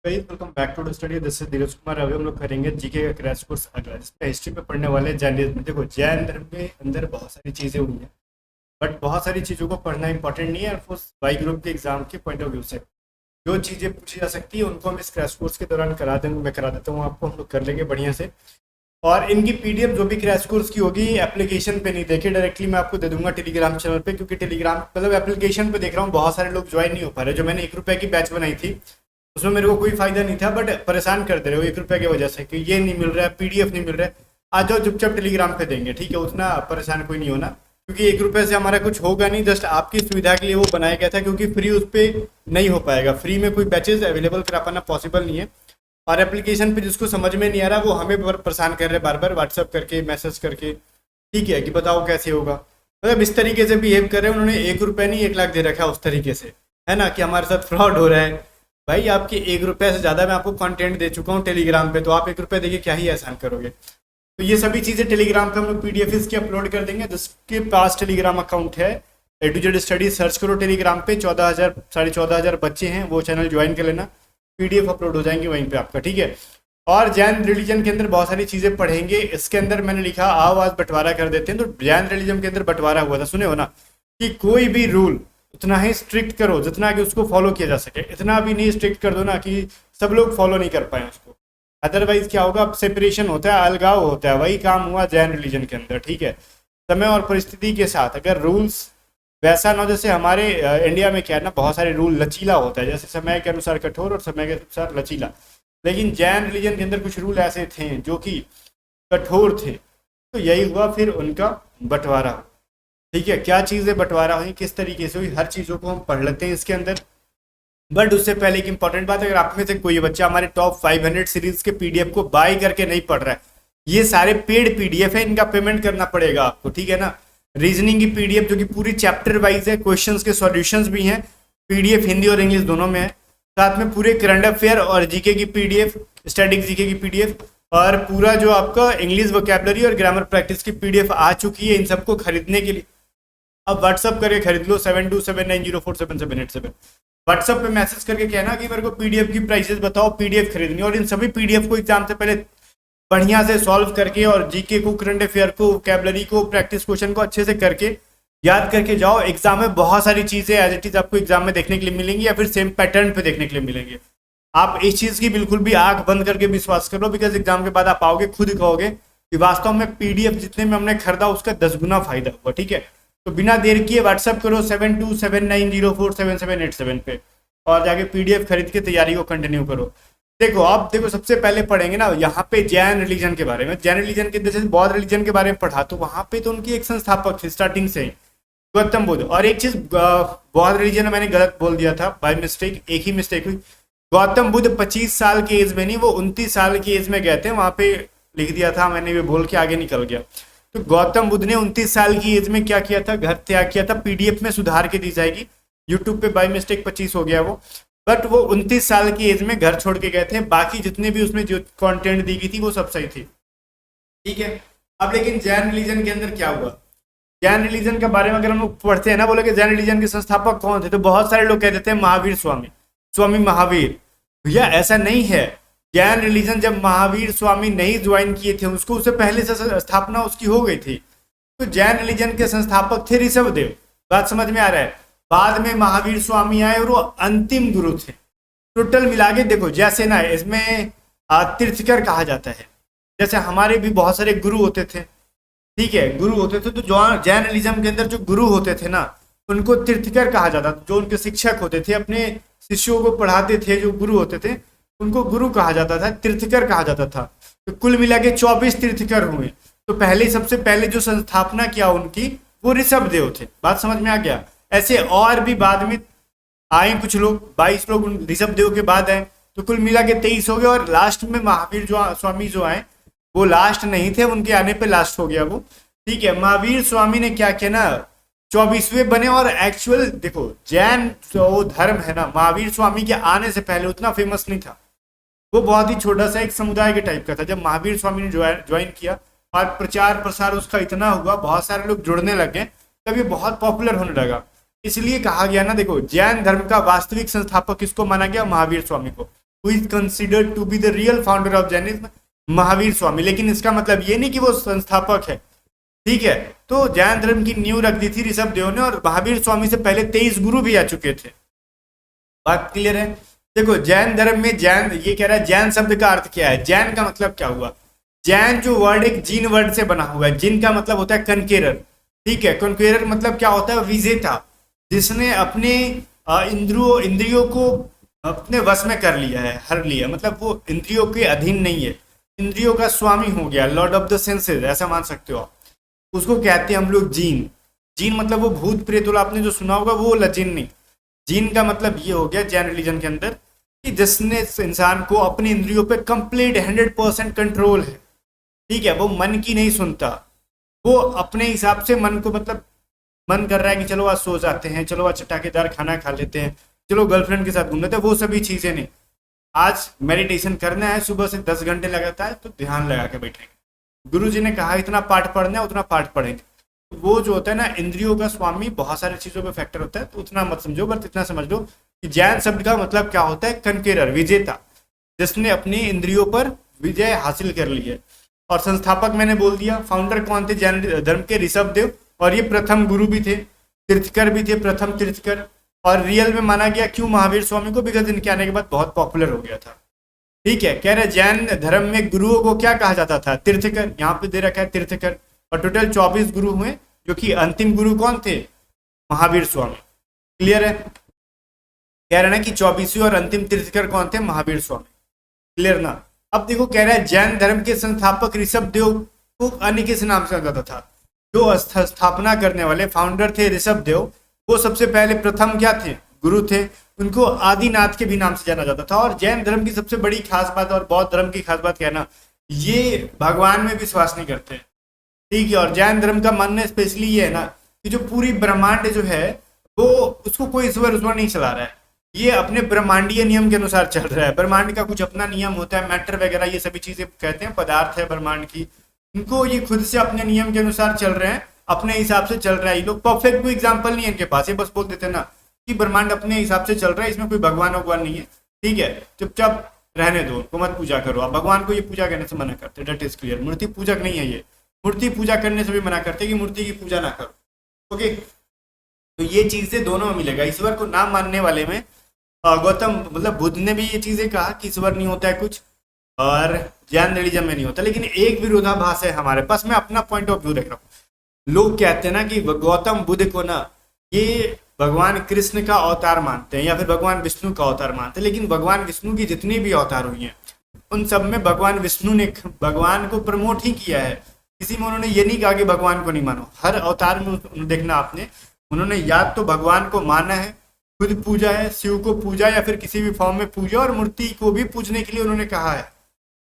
Guys welcome back to the study. This is Dheeraj Kumar. अभी हम लोग करेंगे जीके का क्रैश कोर्स अगला, जिसमें हिस्ट्री पे पढ़ने वाले हैं जैनिज्म। देखो, जैन धर्म के अंदर बहुत सारी चीज़ें हुई हैं, बट बहुत सारी चीज़ों को पढ़ना इंपॉर्टेंट नहीं है। और वाई ग्रुप के एग्जाम के पॉइंट ऑफ व्यू से जो चीज़ें पूछी जा सकती है उनको हम इस क्रैश कोर्स के दौरान करा देंगे। मैं करा देता हूँ आपको, हम लोग कर लेंगे बढ़िया से। और इनकी पीडीएफ जो भी क्रैश कोर्स की होगी एप्लीकेशन पे नहीं देखे, डायरेक्टली मैं आपको दे दूंगा टेलीग्राम चैनल पे, क्योंकि टेलीग्राम मतलब एप्लीकेशन पे देख रहा हूँ बहुत सारे लोग ज्वाइन नहीं हो पा रहे। जो मैंने 1 रुपए की बैच बनाई थी उसमें मेरे को कोई फायदा नहीं था, बट परेशान कर दे रहे हो 1 रुपए की वजह से कि ये नहीं मिल रहा है, पीडीएफ नहीं मिल रहा है। आ जाओ चुपचाप टेलीग्राम पे देंगे, ठीक है? उतना परेशान कोई नहीं होना, क्योंकि 1 रुपए से हमारा कुछ होगा नहीं। जस्ट आपकी सुविधा के लिए वो बनाया गया था, क्योंकि फ्री उस पर नहीं हो पाएगा। फ्री में कोई बैचेज अवेलेबल करा पाना पॉसिबल नहीं है। और एप्लीकेशन पे जिसको समझ में नहीं आ रहा वो हमें परेशान कर रहे हैं बार बार व्हाट्सअप करके, मैसेज करके, ठीक है, कि बताओ कैसे होगा। मतलब इस तरीके से बिहेव कर रहे हैं। उन्होंने 1 रुपए नहीं 1 लाख दे रखा है उस तरीके से, है ना, कि हमारे साथ फ्रॉड हो रहा है। भाई आपके 1 रुपए से ज़्यादा मैं आपको कंटेंट दे चुका हूँ टेलीग्राम पे, तो आप 1 रुपए देके क्या ही एहसान करोगे। तो ये सभी चीज़ें टेलीग्राम पे हम लोग पीडीएफ इसकी अपलोड कर देंगे। जिसके पास टेलीग्राम अकाउंट है, ए टू जेड स्टडी सर्च करो टेलीग्राम पे। 14,000 14,500 बच्चे हैं, वो चैनल ज्वाइन कर लेना। पीडीएफ अपलोड हो जाएंगे वहीं पे आपका, ठीक है। और जैन रिलीजन के अंदर बहुत सारी चीज़ें पढ़ेंगे। इसके अंदर मैंने लिखा आओ आज बंटवारा कर देते हैं। तो जैन रिलीजन के अंदर बंटवारा हुआ था, सुने हो ना, कि कोई भी रूल उतना ही स्ट्रिक्ट करो जितना कि उसको फॉलो किया जा सके। इतना भी नहीं स्ट्रिक्ट कर दो ना कि सब लोग फॉलो नहीं कर पाए उसको। अदरवाइज क्या होगा, सेपरेशन होता है, अलगाव होता है। वही काम हुआ जैन रिलीजन के अंदर, ठीक है। समय और परिस्थिति के साथ अगर रूल्स वैसा ना, जैसे हमारे इंडिया में क्या है ना, बहुत सारे रूल लचीला होता है, जैसे समय के अनुसार कठोर और समय के अनुसार लचीला। लेकिन जैन रिलीजन के अंदर कुछ रूल ऐसे थे जो कि कठोर थे, तो यही हुआ फिर उनका बंटवारा, ठीक है। क्या चीज़ें बंटवारा हुई, किस तरीके से हुई, हर चीज़ों को हम पढ़ लेते हैं इसके अंदर। बट उससे पहले एक इंपॉर्टेंट बात, अगर आप में से कोई बच्चा हमारे टॉप 500 सीरीज के पीडीएफ को बाय करके नहीं पढ़ रहा है, ये सारे पेड पीडीएफ है, इनका पेमेंट करना पड़ेगा आपको, ठीक है ना। रीजनिंग की पीडीएफ जो कि पूरी चैप्टर वाइज है, क्वेश्चंस के सॉल्यूशंस भी हैं, पीडीएफ हिंदी और इंग्लिश दोनों में है। साथ में पूरे करंट अफेयर और जीके की पीडीएफ, स्टैटिक जीके की पीडीएफ, और पूरा जो आपका इंग्लिश वोकैबुलरी और ग्रामर प्रैक्टिस की पीडीएफ आ चुकी है। इन सबको खरीदने के लिए अब व्हाट्सअप करके खरीद लो 7279047787। व्हाट्सअप पे मैसेज करके कहना कि मेरे को पीडीएफ की प्राइसेस बताओ, पीडीएफ खरीदनी है। और इन सभी पीडीएफ को एग्जाम से पहले बढ़िया से सॉल्व करके और जीके को, करंट अफेयर को, वोकैबुलरी को, प्रैक्टिस क्वेश्चन को अच्छे से करके याद करके जाओ। एग्जाम में बहुत सारी चीजें एज इट इज आपको एग्जाम में देखने के लिए मिलेंगी, या फिर सेम पैटर्न पे देखने के लिए मिलेंगे। आप इस चीज की बिल्कुल भी आंख बंद करके विश्वास कर लो, बिकॉज एग्जाम के बाद आप आओगे खुद कहोगे कि वास्तव में पीडीएफ जितने में हमने खरीदा उसका 10 गुना फायदा हुआ, ठीक है। तो बिना देर किए व्हाट्सअप करो 7279047787 पे और जाके पीडीएफ खरीद के तैयारी को कंटिन्यू करो। देखो आप, देखो सबसे पहले पढ़ेंगे ना यहाँ पे जैन रिलीजन के बारे में। जैन रिलीजन के जैसे बौद्ध रिलीजन के बारे में पढ़ा, तो वहां पे तो उनकी एक संस्थापक थे स्टार्टिंग से ही, गौतम बुद्ध। और एक चीज बौद्ध रिलीजन में मैंने गलत बोल दिया था बाय मिस्टेक, एक ही मिस्टेक हुई। गौतम बुद्ध 25 साल की एज में नहीं, वो 29 साल की एज में गए थे। वहां पे लिख दिया था मैंने, ये बोल के आगे निकल गया। तो गौतम बुद्ध ने 29 साल की एज में क्या किया था, घर त्याग किया था। पीडीएफ में सुधार के दी जाएगी, यूट्यूब पे बाय मिस्टेक 25 हो गया वो, बट वो 29 साल की एज में घर छोड़ के गए थे। बाकी जितने भी उसमें जो कंटेंट दी गई थी वो सब सही थी, ठीक है। अब लेकिन जैन रिलीजन के अंदर क्या हुआ, जैन रिलीजन के बारे में अगर हम लोग पढ़ते हैं ना, बोले कि जैन रिलीजन के संस्थापक कौन थे, तो बहुत सारे लोग कह देते हैं महावीर स्वामी, स्वामी महावीर। भैया ऐसा नहीं है। जैन रिलीजन जब महावीर स्वामी नहीं ज्वाइन किए थे उसको, उससे पहले से स्थापना उसकी हो गई थी। तो जैन रिलीजन के संस्थापक थे ऋषभदेव, बात समझ में आ रहा है। बाद में महावीर स्वामी आए और वो अंतिम गुरु थे। टोटल मिला के देखो, जैसे ना इसमें तीर्थकर कहा जाता है, जैसे हमारे भी बहुत सारे गुरु होते थे, ठीक है, गुरु होते थे। तो जो जैन रिलीजन के अंदर जो गुरु होते थे ना, उनको तीर्थकर कहा जाता था। जो उनके शिक्षक होते थे, अपने शिष्यों को पढ़ाते थे, जो गुरु होते थे उनको गुरु कहा जाता था, तीर्थकर कहा जाता था। तो कुल मिला के 24 तीर्थकर हुए। तो पहले, सबसे पहले जो संस्थापना किया उनकी, वो ऋषभदेव थे। बात समझ में आ गया। ऐसे और भी बाद में आए कुछ लोग, 22 लोग ऋषभदेव के बाद आए, तो कुल मिला के 23 हो गए। और लास्ट में महावीर जो स्वामी जो आए, वो लास्ट नहीं थे, उनके आने पे लास्ट हो गया वो, ठीक है। महावीर स्वामी ने क्या किया ना, 24वें बने। और एक्चुअल देखो, जैन जो धर्म है ना, महावीर स्वामी के आने से पहले उतना फेमस नहीं था। वो बहुत ही छोटा सा एक समुदाय के टाइप का था। जब महावीर स्वामी ने ज्वाइन किया और प्रचार प्रसार उसका इतना हुआ, बहुत सारे लोग जुड़ने लगे, तब ये बहुत पॉपुलर होने लगा। इसलिए कहा गया ना, देखो जैन धर्म का वास्तविक संस्थापक किसको माना गया, महावीर स्वामी को। Who is considered to be the real founder of Jainism, Mahavir Swami. लेकिन इसका मतलब ये नहीं कि वो संस्थापक है, ठीक है। तो जैन धर्म की नींव रख दी थी ऋषभ देव ने, और महावीर स्वामी से पहले 23 गुरु भी आ चुके थे। बात क्लियर है? देखो जैन धर्म में जैन, ये कह रहा है जैन शब्द का अर्थ क्या है, जैन का मतलब क्या हुआ। जैन जो वर्ड एक जीन वर्ड से बना हुआ है, जिन का मतलब होता है कनकेरर, ठीक है। कनकेरर मतलब क्या होता है, विजेता, जिसने अपने इंद्रियों को अपने वश में कर लिया है, हर लिया, मतलब वो इंद्रियों के अधीन नहीं है, इंद्रियों का स्वामी हो गया, लॉर्ड ऑफ द सेंसेस, ऐसा मान सकते हो आप। उसको कहते हैं हम लोग जीन। जीन मतलब वो भूत प्रेत वाला आपने जो सुना होगा वो वाला जीन नहीं। जीन का मतलब ये हो गया जैन रिलीजन के अंदर कि जिसने इंसान को अपनी इंद्रियों पे कंप्लीट 100% कंट्रोल है, ठीक है। वो मन की नहीं सुनता, वो अपने हिसाब से मन को, मतलब मन कर रहा है कि चलो आज सो जाते हैं, चलो आज चटाकेदार खाना खा लेते हैं, चलो गर्लफ्रेंड के साथ घूम लेते हैं, वो सभी चीजें नहीं। आज मेडिटेशन करना है, सुबह से 10 घंटे लगाता है तो ध्यान लगा के बैठेंगे, गुरु जी ने कहा इतना पाठ पढ़ना है उतना पाठ पढ़ेंगे। वो जो होता है ना इंद्रियों का स्वामी, बहुत सारी चीजों पे फैक्टर होता है, तो उतना मत समझो, बस इतना समझ लो कि जैन शब्द का मतलब क्या होता है, कनकेरर, विजेता, जिसने अपनी इंद्रियों पर विजय हासिल कर ली है। और संस्थापक मैंने बोल दिया, फाउंडर कौन थे जैन धर्म के, ऋषभ देव, और ये प्रथम गुरु भी थे, तीर्थकर भी थे, प्रथम तीर्थकर। और रियल में माना गया क्यों महावीर स्वामी को, बिकॉज इनके आने के बाद बहुत पॉपुलर हो गया था, ठीक है। कह रहे जैन धर्म में गुरुओं को क्या कहा जाता था, तीर्थकर, यहाँ पे दे रखा है तीर्थकर। और टोटल 24 गुरु हुए, जो कि अंतिम गुरु कौन थे, महावीर स्वामी। क्लियर है? कह रहे ना कि 24वें और अंतिम तीर्थकर कौन थे, महावीर स्वामी। क्लियर ना? अब देखो कह रहा है जैन धर्म के संस्थापक ऋषभ देव को अन्य किस नाम से जाता था, जो स्थापना करने वाले फाउंडर थे ऋषभ देव, वो सबसे पहले प्रथम क्या थे, गुरु थे, उनको आदिनाथ के भी नाम से जाना जाता था। और जैन धर्म की सबसे बड़ी खास बात और बौद्ध धर्म की खास बात क्या है ना, ये भगवान में विश्वास नहीं करते, ठीक है। और जैन धर्म का मानना स्पेशली ये है ना कि जो पूरी ब्रह्मांड जो है वो, उसको कोई ईश्वर नहीं चला रहा है, ये अपने ब्रह्मांडीय नियम के अनुसार चल रहा है। ब्रह्मांड का कुछ अपना नियम होता है, मैटर वगैरह ये सभी चीजें कहते हैं, पदार्थ है ब्रह्मांड की, इनको ये खुद से अपने नियम के अनुसार चल रहे हैं, अपने हिसाब से चल रहा है। ये लोग परफेक्ट कोई एग्जाम्पल नहीं है इनके पास, ये बस बोल देते हैं ना कि ब्रह्मांड अपने हिसाब से चल रहा है, इसमें कोई भगवान नहीं है, ठीक है, चुपचाप रहने दो, उनको मत पूजा करो। आप भगवान को ये पूजा करने से मना करते, डेट इज क्लियर। मूर्ति पूजक नहीं है ये, मूर्ति पूजा करने से भी मना करते कि मूर्ति की पूजा ना करो, ओके। तो ये चीजें दोनों में मिलेगा। ईश्वर को ना मानने वाले में गौतम मतलब बुद्ध ने भी ये चीजें कहा कि ईश्वर नहीं होता है कुछ, और जैन रिलीजन में नहीं होता। लेकिन एक विरोधाभास है हमारे पास, मैं अपना पॉइंट ऑफ व्यू रख रहा हूँ। लोग कहते हैं ना कि गौतम बुद्ध को ना ये भगवान कृष्ण का अवतार मानते हैं या फिर भगवान विष्णु का अवतार मानते हैं, लेकिन भगवान विष्णु की जितनी भी अवतार हुई हैं उन सब में भगवान विष्णु ने भगवान को प्रमोट ही किया है। किसी में उन्होंने ये नहीं कहा कि भगवान को नहीं मानो। हर अवतार में देखना आपने, उन्होंने या तो भगवान को माना है, खुद पूजा है, शिव को पूजा या फिर किसी भी फॉर्म में पूजा, और मूर्ति को भी पूजने के लिए उन्होंने कहा है,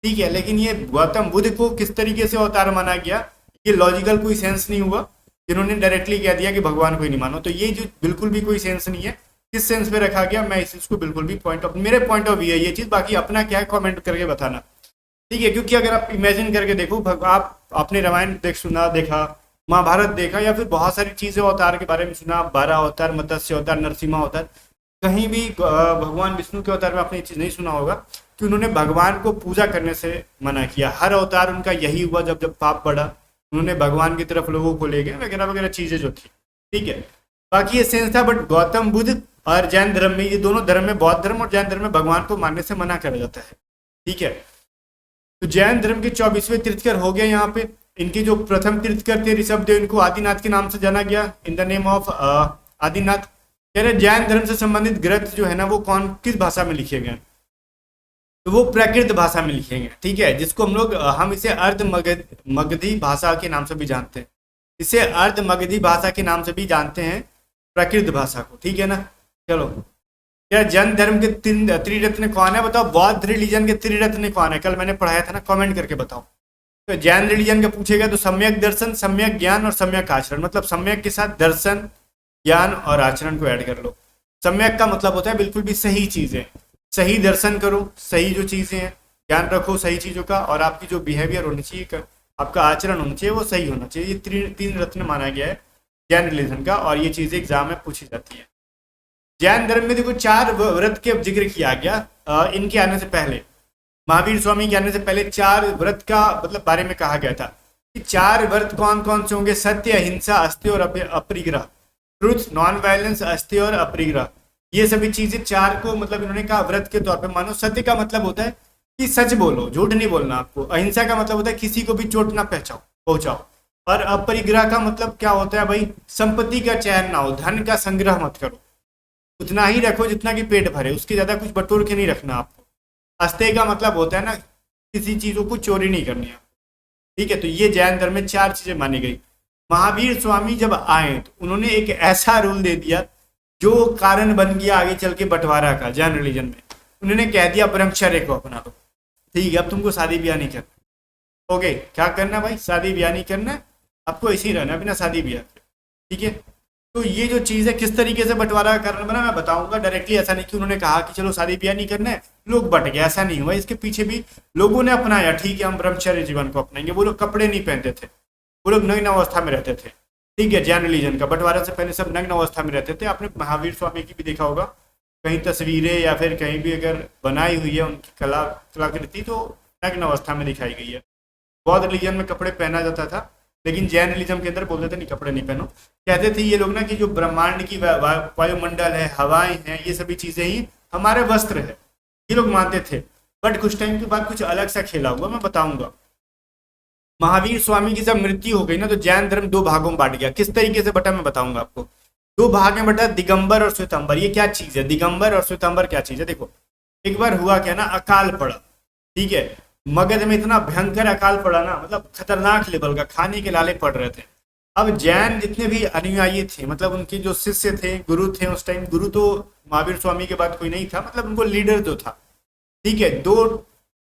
ठीक है। लेकिन ये गौतम बुद्ध को किस तरीके से अवतार माना गया, ये लॉजिकल कोई सेंस नहीं हुआ। इन्होंने डायरेक्टली कह दिया कि भगवान को ही नहीं मानो, तो ये जो बिल्कुल भी कोई सेंस नहीं है। किस सेंस में रखा गया, मैं इस चीज को बिल्कुल भी मेरे पॉइंट ऑफ व्यू है ये चीज, बाकी अपना क्या है कमेंट करके बताना, ठीक है। क्योंकि अगर आप इमेजिन करके देखो, आप आपने रामायण देखा, महाभारत देखा, या फिर बहुत सारी चीजें अवतार के बारे में सुना, 12 अवतार, मत्स्य अवतार, नरसिम्हा अवतार, कहीं भी भगवान विष्णु के अवतार में आपने ये चीज नहीं सुना होगा कि उन्होंने भगवान को पूजा करने से मना किया। हर अवतार उनका यही हुआ, जब जब पाप बढ़ा उन्होंने भगवान की तरफ लोगों को ले गए, वगैरह वगैरह चीजें जो थी, ठीक है। बाकी ये सेंस था। बट गौतम बुद्ध और जैन धर्म में, ये दोनों धर्म में, बौद्ध धर्म और जैन धर्म में भगवान को मानने से मना करा जाता है, ठीक है। तो जैन धर्म के 24वें तीर्थकर हो गए यहाँ पे। इनके जो प्रथम तीर्थकर थे ऋषभ देव, इनको आदिनाथ के नाम से जाना गया, in the name of Adinath. कह रहे जैन धर्म से संबंधित ग्रंथ जो है ना वो किस भाषा में लिखे गए, तो वो प्राकृत भाषा में लिखे गए, ठीक है, जिसको हम इसे अर्ध मगधी भाषा के नाम से भी जानते हैं, इसे अर्ध मगधी भाषा के नाम से भी जानते हैं, प्राकृत भाषा को, ठीक है ना। चलो, क्या जैन धर्म के त्रिरत्न कौन है बताओ, बौद्ध रिलीजन के त्रिरत्न कौन है, कल मैंने पढ़ाया था ना, कमेंट करके बताओ। तो जैन रिलीजन का पूछेगा तो सम्यक दर्शन, सम्यक ज्ञान और सम्यक आचरण, मतलब सम्यक के साथ दर्शन, ज्ञान और आचरण को ऐड कर लो। सम्यक का मतलब होता है बिल्कुल भी सही चीजें, सही दर्शन करो, सही जो चीजें हैं, ज्ञान रखो सही चीजों का, और आपकी जो बिहेवियर होनी चाहिए, आपका आचरण होना चाहिए, वो सही होना चाहिए। ये तीन रत्न माना गया है जैन रिलीजन का, और ये चीजें एग्जाम में पूछी जाती है। जैन धर्म में देखो 4 व्रत के जिक्र किया गया इनके आने से पहले, महावीर स्वामी के आने से पहले 4 व्रत का मतलब बारे में कहा गया था कि 4 व्रत कौन कौन से होंगे। सत्य, अहिंसा, अस्त्य और अपरिग्रह। ट्रुथ, नॉन वायलेंस, अस्त्य और अपरिग्रह। ये सभी चीजें 4 को मतलब इन्होंने कहा व्रत के तौर पे मानो। सत्य का मतलब होता है कि सच बोलो, झूठ नहीं बोलना आपको। अहिंसा का मतलब होता है किसी को भी चोट ना पहुंचाओ। और अपरिग्रह का मतलब क्या होता है भाई, संपत्ति का चयन ना हो, धन का संग्रह मत करो, उतना ही रखो जितना कि पेट भरे, उसके ज्यादा कुछ बटोर के नहीं रखना आपको। अस्तेय का मतलब होता है ना किसी चीजों को चोरी नहीं करनी है, ठीक है। तो ये जैन धर्म में 4 चीजें मानी गई। महावीर स्वामी जब आए तो उन्होंने एक ऐसा रूल दे दिया जो कारण बन गया आगे चल के बंटवारा का जैन रिलीजन में। उन्होंने कह दिया ब्रह्मचर्य को अपना लो, ठीक है, अब तुमको शादी ब्याह नहीं करना। ओके, क्या करना भाई, शादी ब्याह नहीं करना, आपको ऐसे ही रहना बिना शादी ब्याह, ठीक है। तो ये जो चीज़ है किस तरीके से बंटवारा का कारण बना मैं बताऊंगा। डायरेक्टली ऐसा नहीं कि उन्होंने कहा कि चलो शादी ब्याह नहीं करना है, लोग बट गए, ऐसा नहीं हुआ। इसके पीछे भी लोगों ने अपनाया, ठीक है हम ब्रह्मचर्य जीवन को अपनाएंगे। वो लोग कपड़े नहीं पहनते थे, वो लोग नग्न अवस्था में रहते थे, ठीक है। जैन रिलीजन का बंटवारा से पहले सब नग्न अवस्था में रहते थे। आपने महावीर स्वामी की भी देखा होगा कहीं तस्वीरें या फिर कहीं भी अगर बनाई हुई है उनकी कलाकृति तो नग्न अवस्था में दिखाई गई है। बौद्ध रिलीजन में कपड़े पहना जाता था, लेकिन जैन रिलीजन के अंदर बोलते थे नहीं कपड़े नहीं पहनो। कहते थे ये लोग ना कि जो ब्रह्मांड की वायुमंडल है, हवाएं हैं, ये सभी चीजें ही हमारे वस्त्र है, ये लोग मानते थे। बट कुछ टाइम के बाद कुछ अलग सा खेला हुआ, मैं बताऊंगा। महावीर स्वामी की जब मृत्यु हो गई ना तो जैन धर्म 2 भागों में बांट गया। किस तरीके से बटा मैं बताऊंगा आपको। 2 भाग में बटा, दिगंबर और श्वेतांबर। ये क्या चीज है, दिगंबर और श्वेतांबर क्या चीज है। देखो एक बार हुआ क्या ना, अकाल पड़ा, ठीक है। मगध में इतना भयंकर अकाल पड़ा ना, मतलब खतरनाक लेवल का, खाने के लाले पड़ रहे थे। अब जैन जितने भी अनुयायी थे, मतलब उनके जो शिष्य थे, गुरु थे उस टाइम, गुरु तो महावीर स्वामी के बाद कोई नहीं था, मतलब उनको लीडर जो था, ठीक है, 2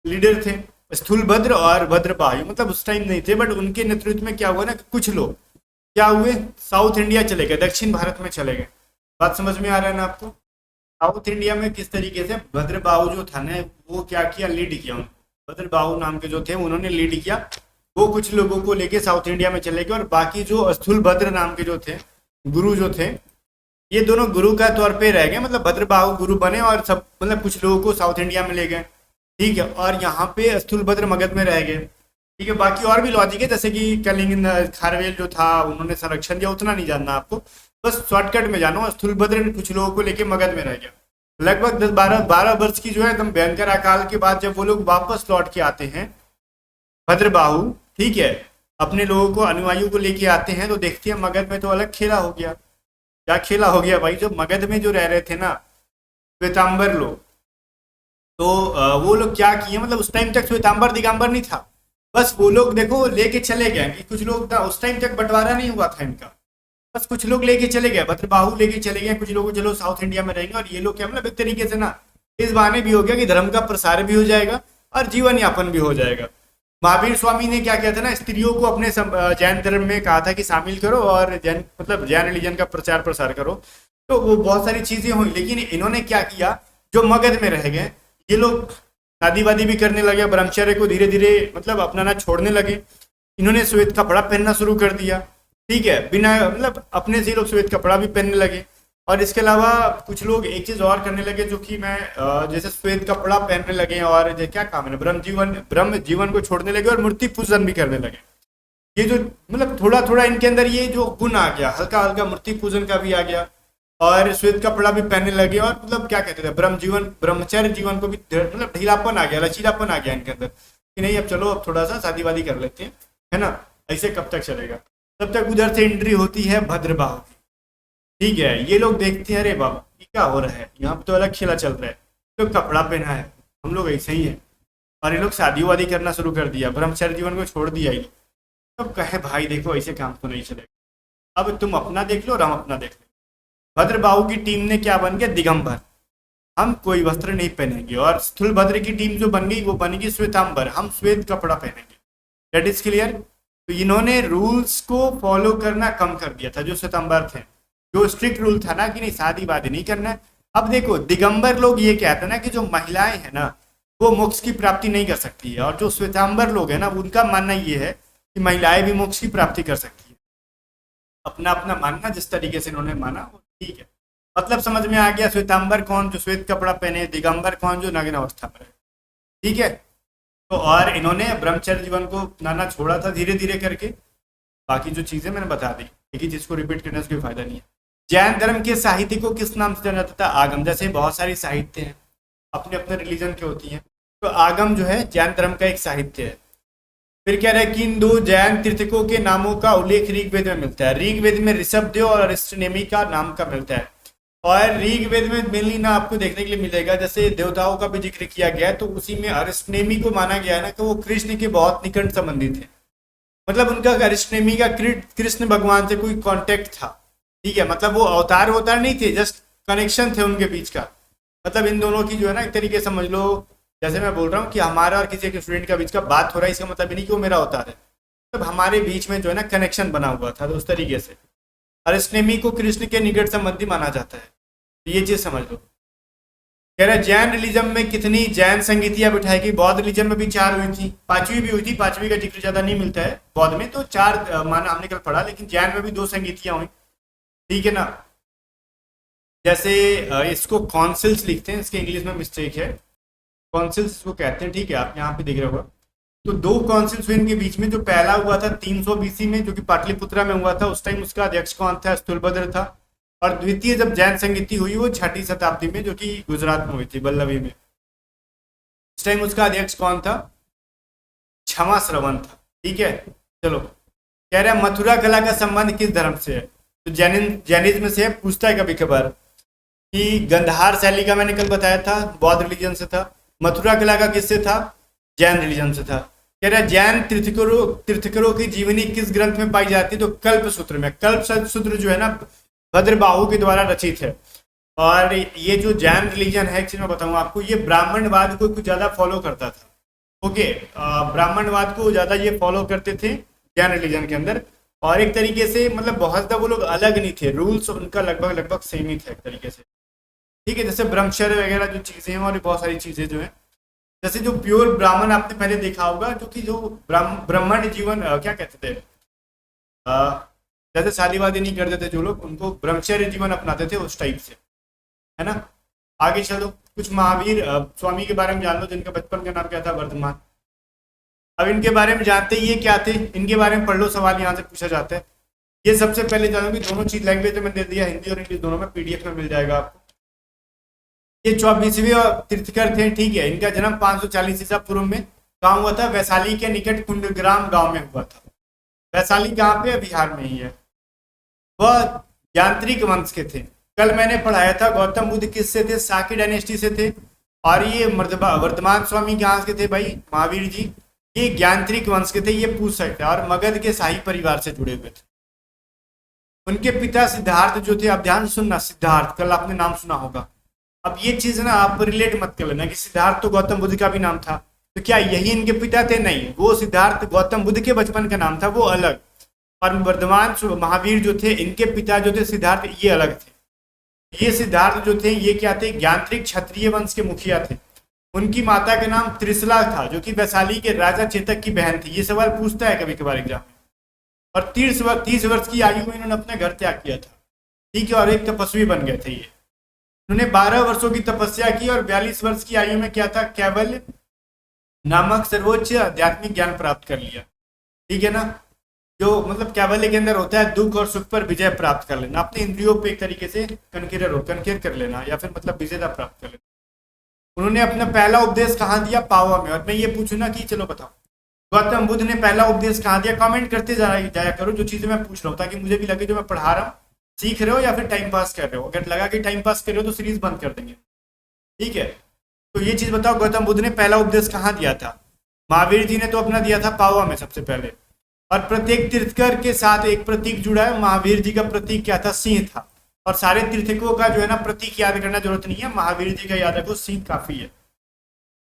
लीडर थे, स्थूलभद्र और भद्रबाहु, मतलब उस टाइम नहीं थे। बट उनके नेतृत्व में क्या हुआ ना, कुछ लोग क्या हुए, साउथ इंडिया चले गए, दक्षिण भारत में चले गए। बात समझ में आ रहा है ना आपको। साउथ इंडिया में किस तरीके से भद्रबाहु जो था ना, वो क्या किया, लीड किया। भद्रबाहु नाम के जो थे उन्होंने लीड किया, वो कुछ लोगों को लेके साउथ इंडिया में चले गए। और बाकी जो स्थूलभद्र नाम के जो थे गुरु जो थे, ये दोनों गुरु का तौर पे रह गए, मतलब भद्रबाहु गुरु बने और सब मतलब कुछ लोगों को साउथ इंडिया में ले गए, ठीक है। और यहाँ पे स्थूलभद्र मगध में रह गए, ठीक है। बाकी और भी लॉजिक है, जैसे कि कलिंग खारवेल जो था उन्होंने संरक्षण दिया, उतना नहीं जानना आपको, बस शॉर्टकट में जानो। स्थूलभद्र कुछ लोगों को लेके मगध में रह गया। लगभग 10-12 वर्ष की जो है एकदम भयंकर अकाल के बाद जब वो लोग वापस लौट के आते हैं, भद्रबाहु, ठीक है, अपने लोगों को, अनुयायियों को लेके आते हैं, तो देखते हैं मगध में तो अलग खेला हो गया। क्या खेला हो गया भाई, जो मगध में जो रह रहे थे ना श्वेतांबर लोग, तो वो लोग क्या किए, मतलब उस टाइम तक श्वेतांबर दिगंबर नहीं था, बस वो लोग देखो लेके चले गए कि कुछ लोग था, उस टाइम तक बंटवारा नहीं हुआ था इनका, बस कुछ लोग लेके चले गए, भद्रबाहु लेके चले गए कुछ लोग, चलो साउथ इंडिया में रहेंगे। और ये लोग क्या, मतलब एक तरीके से ना इस बहाने भी हो गया कि धर्म का प्रसार भी हो जाएगा और जीवन यापन भी हो जाएगा। महावीर स्वामी ने क्या किया था ना, स्त्रियों को अपने जैन धर्म में कहा था कि शामिल करो और जैन मतलब जैन रिलीजन का प्रचार प्रसार करो। तो वो बहुत सारी चीजें हुई, लेकिन इन्होंने क्या किया, जो मगध में रह गए ये लोग शादी वादी भी करने लगे, ब्रह्मचर्य को धीरे धीरे मतलब अपनाना छोड़ने लगे। इन्होंने श्वेत कपड़ा पहनना शुरू कर दिया, ठीक है, बिना मतलब अपने से लोग श्वेत कपड़ा भी पहनने लगे। और इसके अलावा कुछ लोग एक चीज और करने लगे, जो कि मैं जैसे श्वेत कपड़ा पहनने लगे और क्या काम है, ब्रह्म जीवन को छोड़ने लगे और मूर्ति पूजन भी करने लगे। ये जो मतलब थोड़ा थोड़ा इनके अंदर ये जो गुण आ गया, हल्का हल्का मूर्ति पूजन का भी आ गया और श्वेत कपड़ा भी पहनने लगे। और मतलब क्या कहते थे, ब्रह्मचर्य जीवन को भी मतलब ढीलापन आ गया, लचीलापन आ गया इनके अंदर कि नहीं अब चलो अब थोड़ा सा शादी वादी कर लेते हैं, है ना। ऐसे कब तक चलेगा, तब तक उधर से एंट्री होती है भद्रबाहु की, ठीक है। ये लोग देखते हैं अरे बाबा ये क्या हो रहा है, यहाँ पे तो अलग खेला चल रहा है, तो कपड़ा पहना है, हम लोग ऐसे ही है। और ये लोग शादी वादी करना शुरू कर दिया, ब्रह्मचर्य जीवन को छोड़ दिया ये। तब कहे भाई देखो ऐसे काम तो नहीं चलेगा, अब तुम अपना देख लो और हम अपना देख लो। भद्रबाहु की टीम ने क्या बन गया, दिगंबर, हम कोई वस्त्र नहीं पहनेंगे। और स्थूलभद्र की टीम जो बन गई वो बनेगी श्वेतांबर, हम श्वेत कपड़ा पहनेंगे। That is clear. तो इन्होंने रूल्स को फॉलो करना कम कर दिया था, जो श्वेतांबर थे, जो स्ट्रिक्ट रूल था ना कि नहीं शादी वादी नहीं करना है। अब देखो दिगंबर लोग ये कहते हैं ना कि जो महिलाएं हैं ना वो मोक्ष की प्राप्ति नहीं कर सकती है, और जो श्वेतांबर लोग हैं ना उनका मानना ये है कि महिलाएं भी मोक्ष की प्राप्ति कर सकती है। अपना अपना मानना, जिस तरीके से इन्होंने माना वो ठीक है। मतलब समझ में आ गया, श्वेतांबर कौन जो श्वेत कपड़ा पहने, दिगंबर कौन जो नग्न अवस्था में रहे। ठीक है, तो और इन्होंने ब्रह्मचर्य जीवन को अपनाना छोड़ा था धीरे धीरे करके। बाकी जो चीजें मैंने बता दी, एक ही चीज को रिपीट करने से कोई फायदा नहीं है। जैन धर्म के साहित्य को किस नाम से जाना जाता था? आगम। जैसे बहुत सारी साहित्य हैं अपने अपने रिलीजन की होती हैं, तो आगम जो है जैन धर्म का एक साहित्य है। फिर कह रहे हैं कि इन दो जैन तीर्थकों के नामों का उल्लेख ऋग्वेद में मिलता है। ऋग्वेद में ऋषभदेव और अरिष्टनेमी का नाम का मिलता है। और ऋग्वेद में मेनली ना आपको देखने के लिए मिलेगा, जैसे देवताओं का भी जिक्र किया गया है, तो उसी में अरिष्टनेमी को माना गया है ना कि वो कृष्ण के बहुत निकट संबंधी थे। मतलब उनका अरिष्टनेमी का कृष्ण भगवान से कोई कांटेक्ट था। ठीक है, मतलब वो अवतार नहीं थे, जस्ट कनेक्शन थे उनके बीच का। मतलब इन दोनों की जो है ना एक तरीके समझ लो, जैसे मैं बोल रहा हूँ कि हमारा और किसी के स्टूडेंट का बीच का बात हो रहा है, इसका मतलब नहीं कि वो मेरा अवतार है, मतलब हमारे बीच में जो है ना कनेक्शन बना हुआ था, तो उस तरीके से अरिष्टनेमी को कृष्ण के निकट संबंधी माना जाता है। तो ये चीज समझ लो। कह रहा है जैन रिलीजम में कितनी जैन संगीतियां बिठाई गई? बौद्ध रिलीजम में भी 4 हुई थी, 5वीं भी हुई थी, 5वीं का जिक्र ज्यादा नहीं मिलता है। बौद्ध में तो 4 माना हमने कल पढ़ा, लेकिन जैन में भी 2 संगीतियां हुई। ठीक है ना, जैसे इसको कॉन्सिल्स लिखते हैं, इसके इंग्लिश में मिस्टेक है, कॉन्सिल्स को कहते हैं। ठीक है, आप यहाँ पे देख रहे होगा। तो 2 कॉन्सिल्स हुए इनके बीच में। जो पहला हुआ था 300 बीसी में, जो कि पाटलिपुत्रा में हुआ था। उस टाइम उसका अध्यक्ष कौन था? स्थूलभद्र था। और द्वितीय जब जैन संगीति हुई वो 6वीं शताब्दी में, जो कि गुजरात में हुई थी, वल्लभी में। उस टाइम उसका अध्यक्ष कौन था? क्षमा श्रवण था। ठीक है, चलो। कह रहे हैं मथुरा कला का संबंध किस धर्म से है? तो जैनिज्म से है। पूछता है कभी कभार कि गंधार शैली का मैंने कल बताया था, बौद्ध रिलीजन से था। मथुरा कला का किससे था? जैन रिलीजन से था। कह रहा है जैन तीर्थकरों की जीवनी किस ग्रंथ में पाई जाती है? तो कल्प सूत्र में। कल्प सूत्र जो है ना भद्रबाहु के द्वारा रचित है। और ये जो जैन रिलीजन है, एक चीज मैं बताऊंगा आपको, ये ब्राह्मणवाद को कुछ ज्यादा फॉलो करता था। ओके, ब्राह्मणवाद को ज्यादा ये फॉलो करते थे जैन रिलीजन के अंदर। और एक तरीके से मतलब बहुत ज्यादा वो लोग अलग नहीं थे, रूल्स उनका लगभग सेम ही था एक तरीके से। ठीक है, जैसे ब्रह्मचर्य वगैरह जो चीजें हैं और बहुत सारी चीजें जो है, जैसे जो प्योर ब्राह्मण आपने पहले देखा होगा, जो कि जो ब्राह्मण जीवन क्या कहते थे, जैसे शादीवादी नहीं करते थे जो लोग, उनको ब्रह्मचर्य जीवन अपनाते थे, उस टाइप से, है ना। आगे चलो, कुछ महावीर स्वामी के बारे में जान लो, जिनका बचपन का नाम क्या था? वर्धमान। अब इनके बारे में जानते ही ये क्या थे, इनके बारे में पढ़ लो, सवाल यहाँ से पूछा जाता है। ये सबसे पहले जानोगे, दोनों चीज लैंग्वेज में दे दिया, हिंदी और इंग्लिश दोनों में, पीडीएफ में मिल जाएगा आपको। ये 24वें तीर्थकर थे। ठीक है, इनका जन्म 540 ईसा पूर्व में कहाँ हुआ था? वैशाली के निकट कुंडग्राम गांव में हुआ था। वैशाली कहाँ पे? बिहार में ही है। वह यांत्रिक वंश के थे। कल मैंने पढ़ाया था गौतम बुद्ध किससे थे? शाक्य डायनेस्टी से थे। और ये वर्धमान स्वामी कहाँ के थे भाई? महावीर जी। ये ज्ञानत्रिक वंश के थे, ये पूछ सकते हैं। और मगध के शाही परिवार से जुड़े हुए थे। उनके पिता सिद्धार्थ जो थे, आप ध्यान सुनना, सिद्धार्थ, कल आपने नाम सुना होगा। अब ये चीज ना आप रिलेट मत कर लेना कि सिद्धार्थ तो गौतम बुद्ध का भी नाम था, तो क्या यही इनके पिता थे? नहीं, वो सिद्धार्थ गौतम बुद्ध के बचपन का नाम था, वो अलग। और वर्धमान महावीर जो थे, इनके पिता जो थे सिद्धार्थ, ये अलग थे। ये सिद्धार्थ जो थे ये क्या थे? ज्ञानत्रिक क्षत्रिय वंश के मुखिया थे। उनकी माता का नाम त्रिशला था, जो कि वैशाली के राजा चेतक की बहन थी। ये सवाल पूछता है कभी कभार एग्जाम में। और 30 वर्ष की आयु में इन्होंने अपना घर त्याग किया था। ठीक है, और एक तपस्वी बन गए थे ये। उन्होंने 12 वर्षों की तपस्या की और 42 वर्ष की आयु में क्या था? कैवल्य नामक सर्वोच्च आध्यात्मिक ज्ञान प्राप्त कर लिया। ठीक है ना, जो मतलब कैवल्य के अंदर होता है दुख और सुख पर विजय प्राप्त कर लेना, अपने इंद्रियों पे एक तरीके से कनकेर कर लेना, या फिर मतलब विजेता प्राप्त कर लेना। उन्होंने अपना पहला उपदेश कहाँ दिया? पावा में। और मैं ये पूछू ना कि चलो बताओ, गौतम बुद्ध ने पहला उपदेश कहाँ दिया? कमेंट करते जाया करो जो चीजें मैं पूछ रहा हूँ, ताकि मुझे भी लगे जो मैं पढ़ा रहा हूँ सीख रहे हो या फिर टाइम पास कर रहे हो। अगर लगा कि टाइम पास कर रहे हो तो सीरीज बंद कर देंगे। ठीक है, तो ये चीज बताओ, गौतम बुद्ध ने पहला उपदेश कहाँ दिया था? महावीर जी ने तो अपना दिया था पावा में सबसे पहले। और प्रत्येक तीर्थकर के साथ एक प्रतीक जुड़ा है। महावीर जी का प्रतीक क्या था? सिंह था। और सारे तीर्थकों का जो है ना प्रतीक याद करना जरूरत नहीं है, महावीर जी का याद रखो, सिंह काफी है।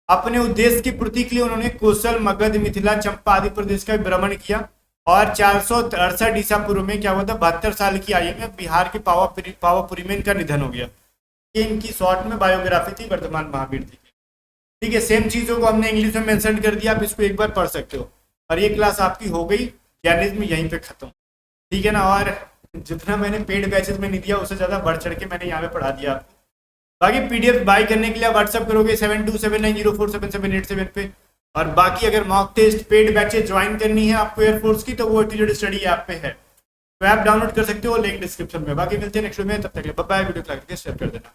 अपने उद्देश्य की पूर्ति के लिए उन्होंने कौशल, मगध, मिथिला, चंपा आदि प्रदेश का भ्रमण किया। और 468 ईसा पूर्व में क्या हुआ था? 72 साल की आयु में बिहार के पावापुरी में इनका निधन हो गया। ये इनकी शॉर्ट में बायोग्राफी थी वर्धमान महावीर जी की। ठीक है, सेम चीजों को हमने इंग्लिश में मेंशन कर दिया, आप इसको एक बार पढ़ सकते हो। और ये क्लास आपकी हो गई, जैनिज्म यहीं पे खत्म। ठीक है ना। और जितना मैंने पेड बैचेस में नहीं दिया उससे ज़्यादा बढ़ चढ़ के मैंने यहाँ पे पढ़ा दिया आपको। बाकी पीडीएफ बाय करने के लिए आप व्हाट्सअप करोगे 7279047787 पे। और बाकी अगर mock test paid batches join करनी है आपको एयरफोर्स की तो वो एटीट्यूड स्टडी ऐप पे है, तो ऐप डाउनलोड कर सकते हो, लिंक डिस्क्रिप्शन में। बाकी मिलते हैं नेक्स्ट वीडियो में, तब तक के लिए बाय बाय। वीडियो को लाइक करके शेयर कर देना।